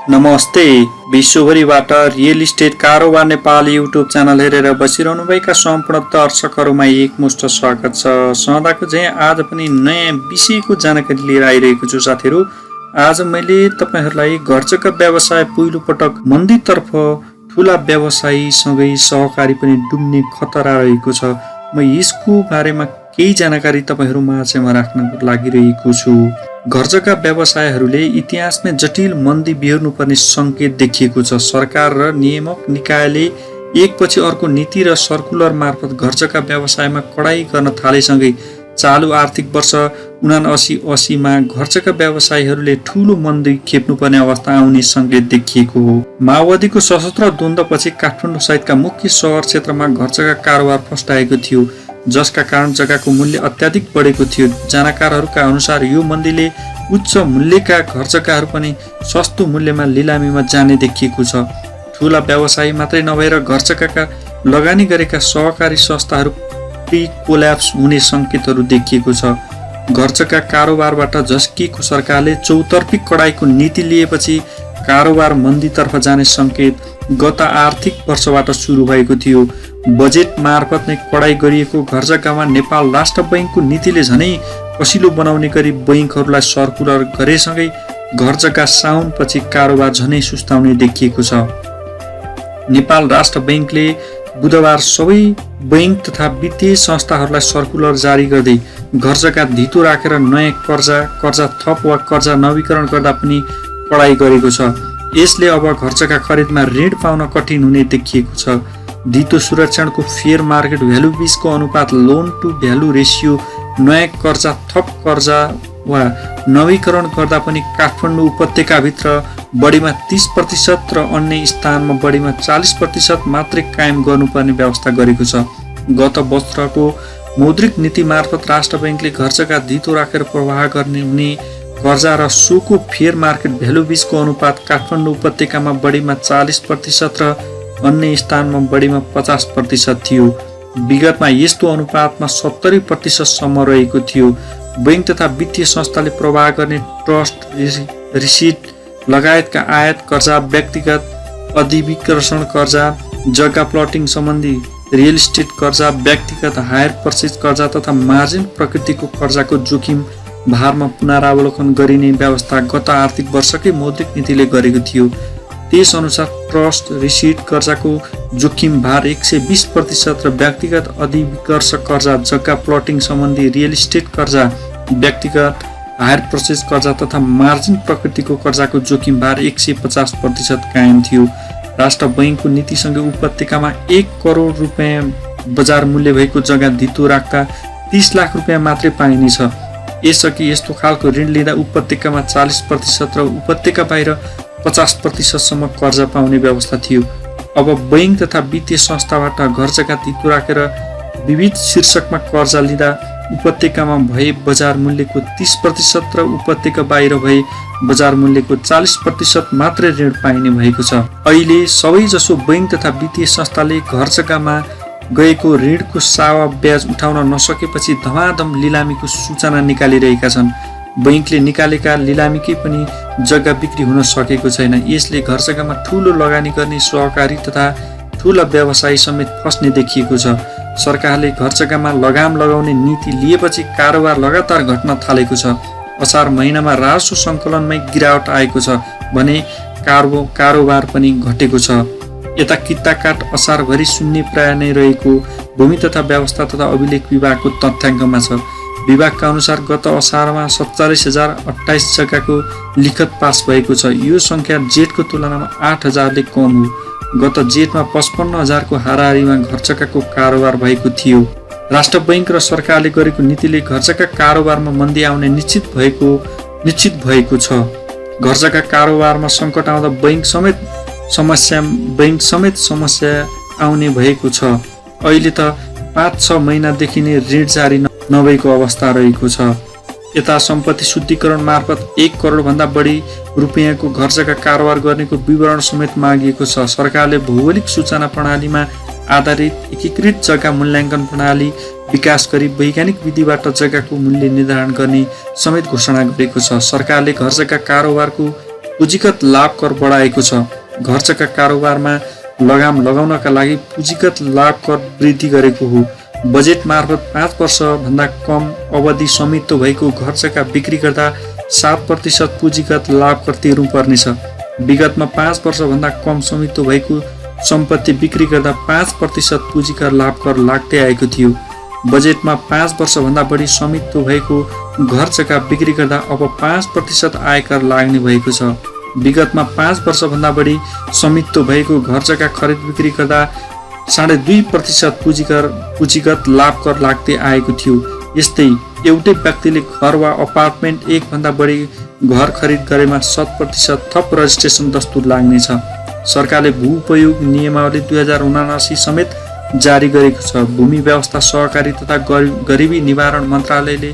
नमस्ते। विश्वभरिबाट real estate कारोबार Nepal YouTube channel हेरेर बसिरहनुभएका सम्पूर्ण दर्शकहरूमा एकमुष्ट स्वागत छ। सदाको चाहिँ आज पनि नयाँ विषयको जानकारी लिएर आइरहेको छु साथीहरू। आज मैले तपाईहरूलाई घर जग्गा व्यवसाय पहिलो पटक मन्दीतर्फ ठुला व्यवसायीसँगै सहकारी पनि डुब्ने खतरा रहेको छ। म यसको बारेमा केही जानकारी तपाईहरू माझमा राख्न लागिरहेको छु। घर जग्गा व्यवसायहरूले इतिहासमै जटिल मन्दी बिहोर्नुपर्ने संकेत देखिएको छ। सरकार र नियामक निकायले एकपछि अर्को नीति र सर्कुलर मार्फत घर जग्गा व्यवसायमा कडाई गर्न थालेसँगै चालु आर्थिक वर्ष 79-80 मा घर जग्गा व्यवसायीहरूले ठूलो मन्दी खेप्नुपर्ने अवस्था आउने संकेत देखिएको हो। माओवादीको सशस्त्र द्वन्द्वपछि काठमाडौँ सहितका मुख्य सहर क्षेत्रमा घर जग्गा कारोबार फस्टाएको थियो, जसका कारण जग्गाको मूल्य अत्याधिक बढेको थियो। जानकारहरूका अनुसार यो मन्दीले उच्च मूल्यका घर जग्गाहरू पनि सस्तो मूल्यमा लिलामीमा जाने देखिएको छ। ठूला व्यवसायी मात्रै नभएर घर जग्गाका लगानी गरेका सहकारी संस्थाहरू प्री कोल्याप्स हुने संकेतहरू देखिएको छ। घर जग्गा कारोबारबाट झस्किएको सरकारले चौतर्फी कडाईको नीति लिएपछि कारोबार मन्दीतर्फ जाने संकेत गत आर्थिक वर्षबाट सुरु भएको थियो। बजेट मार्फत नै कडाई गरिएको घर जग्गामा नेपाल राष्ट्र बैंकको नीतिले झनै कसिलो बनाउने गरी बैंकहरूलाई सर्कुलर गरेसँगै घर जग्गा साउनपछि कारोबार झनै सुस्ताउने देखिएको छ। नेपाल राष्ट्र बैंकले बुधबार सबै बैंक तथा वित्तीय संस्थाहरूलाई सर्कुलर जारी गर्दै घर जग्गा धितो राखेर नयाँ कर्जा थप वा कर्जा नवीकरण गर्दा पनि कडाई गरेको छ। यसले अब घर जग्गा खरिदमा ऋण पाउन कठिन हुने देखिएको छ। धितो सुरक्षणको फेयर मार्केट भ्यालु बीचको अनुपात लोन टु भ्यालु रेसियो नयाँ कर्जा थप कर्जा वा नवीकरण गर्दा पनि काठमाडौँ उपत्यकाभित्र बढीमा 30% र अन्य स्थानमा बढीमा 40% मात्रै कायम गर्नुपर्ने व्यवस्था गरेको छ। गत वर्षको मौद्रिक नीति मार्फत राष्ट्र बैंकले घर जग्गा धितो राखेर प्रवाह गर्ने हुने कर्जा र सोको फेयर मार्केट भ्यालु बीचको अनुपात काठमाडौँ उपत्यकामा बढीमा 40% र अन्य स्थानमा बढीमा 50% थियो। विगतमा यस्तो अनुपातमा 70% सम्म रहेको थियो। बैंक तथा वित्तीय संस्थाले प्रवाह गर्ने ट्रस्ट रिसिट लगायतका आयात कर्जा, व्यक्तिगत अधिविकर्षण कर्जा, जग्गा प्लटिङ सम्बन्धी रियल इस्टेट कर्जा, व्यक्तिगत हायर पर्चेज कर्जा तथा मार्जिन प्रकृतिको कर्जाको जोखिम भारमा पुनरावलोकन गरिने व्यवस्था गत आर्थिक वर्षकै मौद्रिक नीतिले गरेको थियो। त्यस अनुसार ट्रस्ट रिसिट कर्जाको जोखिम भार 120% र व्यक्तिगत अधिविकर्ष कर्जा, जग्गा प्लटिङ सम्बन्धी रियल इस्टेट कर्जा, व्यक्तिगत हायर पर्चेज कर्जा तथा मार्जिन प्रकृतिको कर्जाको जोखिम भार 150% कायम थियो। राष्ट्र बैंकको नीतिसँगै उपत्यकामा 1 करोड रुपियाँ बजार मूल्य भएको जग्गा धितो राख्दा 30 लाख रुपियाँ मात्रै पाइनेछ। यसअघि यस्तो खालको ऋण लिँदा उपत्यकामा 40% र उपत्यका बाहिर 50% सम्म कर्जा पाउने व्यवस्था थियो। अब बैंक तथा वित्तीय संस्थाबाट घर जग्गा धितो राखेर विविध शीर्षकमा कर्जा लिँदा उपत्यकामा भए बजार मूल्यको 30% र उपत्यका बाहिर भए बजार मूल्यको 40% मात्रै ऋण पाइने भएको छ। अहिले सबैजसो बैंक तथा वित्तीय संस्थाले घर जग्गामा गएको ऋणको सावा ब्याज उठाउन नसकेपछि धमाधम लिलामीको सूचना निकालिरहेका छन्। बैंकले निकालेका लिलामीकै पनि जग्गा बिक्री हुन सकेको छैन। यसले घर जग्गामा ठूलो लगानी गर्ने सहकारी तथा ठूला व्यवसायी समेत फस्ने देखिएको छ। सरकारले घर जग्गामा लगाम लगाउने नीति लिएपछि कारोबार लगातार घट्न थालेको छ। असार महिनामा राजस्व सङ्कलनमै गिरावट आएको छ भने कारोबार पनि घटेको छ। यता कित्ताकाट असारभरि शून्य प्राय नै रहेको भूमि तथा व्यवस्था तथा अभिलेख विभागको तथ्याङ्कमा छ। विभागका अनुसार गत असारमा 47,028 जग्गाको लिखत पास भएको छ। यो संख्या जेठको तुलनामा 8,000ले कम हो। गत जेठमा 55,000 को हाराहारीमा घर जग्गाको कारोबार भएको थियो। राष्ट्र बैंक र सरकारले गरेको नीतिले घर जग्गा कारोबारमा मन्दी आउने निश्चित भएको छ। घर जग्गा कारोबारमा सङ्कट आउँदा बैंक समेत समस्या आउने भएको छ। अहिले त 5-6 महिनादेखि नै ऋण जारी नभएको अवस्था रहेको छ। यता सम्पत्ति शुद्धिकरण मार्फत 1 करोड भन्दा बढी रुपियाँको घर जग्गा कारोबार गर्नेको विवरण समेत मागिएको छ। सरकारले भौगोलिक सूचना प्रणालीमा आधारित एकीकृत जग्गा मूल्याङ्कन प्रणाली विकास गरी वैज्ञानिक विधिबाट जग्गाको मूल्य निर्धारण गर्ने समेत घोषणा गरेको छ। सरकारले घर जग्गा कारोबारको पुँजीगत लाभ कर बढाएको छ। घरजग्गा कारोबारमा लगाम लगाउनका लागि पुँजीगत लाभ कर वृद्धि गरेको हो। बजेट मार्फत 5 वर्षभन्दा कम अवधि स्वामित्व भएको घरजग्गा बिक्री गर्दा 7% पुँजीगत लाभ कर तिर्नुपर्नेछ। विगतमा 5 वर्षभन्दा कम स्वामित्व भएको सम्पत्ति बिक्री गर्दा 5% पुँजीकर लाभ कर लाग्दै आएको थियो। बजेटमा 5 वर्षभन्दा बढी स्वामित्व भएको घरजग्गा बिक्री गर्दा अब 5% आयकर लाग्ने भएको छ। विगतमा 5 वर्षभन्दा बढी स्वामित्व भएको घरजग्गा खरिद बिक्री गर्दा 2.5% पुँजीगत लाभ कर लाग्दै आएको थियो। यस्तै एउटै व्यक्तिले घर वा अपार्टमेन्ट एकभन्दा बढी घर खरिद गरेमा 7% थप रजिस्ट्रेसन दस्तुर लाग्नेछ। सरकारले भू उपयोग नियमावली 2079 समेत जारी गरेको छ। भूमि व्यवस्था सहकारी तथा गरिबी निवारण मन्त्रालयले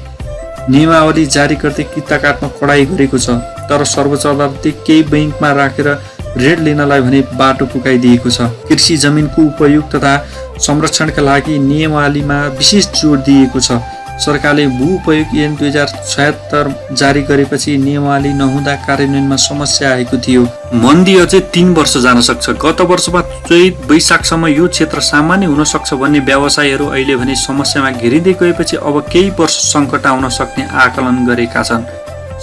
नियमावली जारी गर्दै किता काट्न कडाई गरेको छ। तर सर्वोच्च अदालतले केही बैंकमा राखेर ऋण लिनलाई भने बाटो पुकाइदिएको छ। कृषि जमिनको उपयोग तथा संरक्षणका लागि नियमावलीमा विशेष जोड दिएको छ। सरकारले भू उपयोग ऐन 2076 जारी गरेपछि नियमावली नहुँदा कार्यान्वयनमा समस्या आएको थियो। मन्दी अझै 3 वर्ष जान सक्छ। गत वर्षमा चैत वैशाखसम्म यो क्षेत्र सामान्य हुन सक्छ भन्ने व्यवसायीहरू अहिले भने समस्यामा घेरिँदै गएपछि अब केही वर्ष सङ्कट आउन सक्ने आकलन गरेका छन्।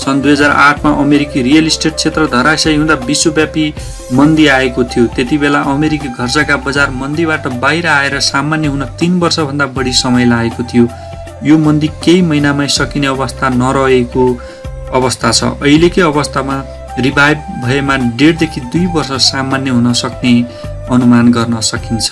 सन् 2008 मा अमेरिकी रियल इस्टेट क्षेत्र धराशायी हुँदा विश्वव्यापी मन्दी आएको थियो। त्यति बेला अमेरिकी घरजग्गा बजार मन्दीबाट बाहिर आएर सामान्य हुन 3 वर्षभन्दा बढी समय लागेको थियो। यो मन्दी केही महिनामै सकिने अवस्था नरहेको अवस्था छ। अहिलेकै अवस्थामा रिभाइभ भएमा 1.5 देखि 2 वर्ष सामान्य हुन सक्ने अनुमान गर्न सकिन्छ।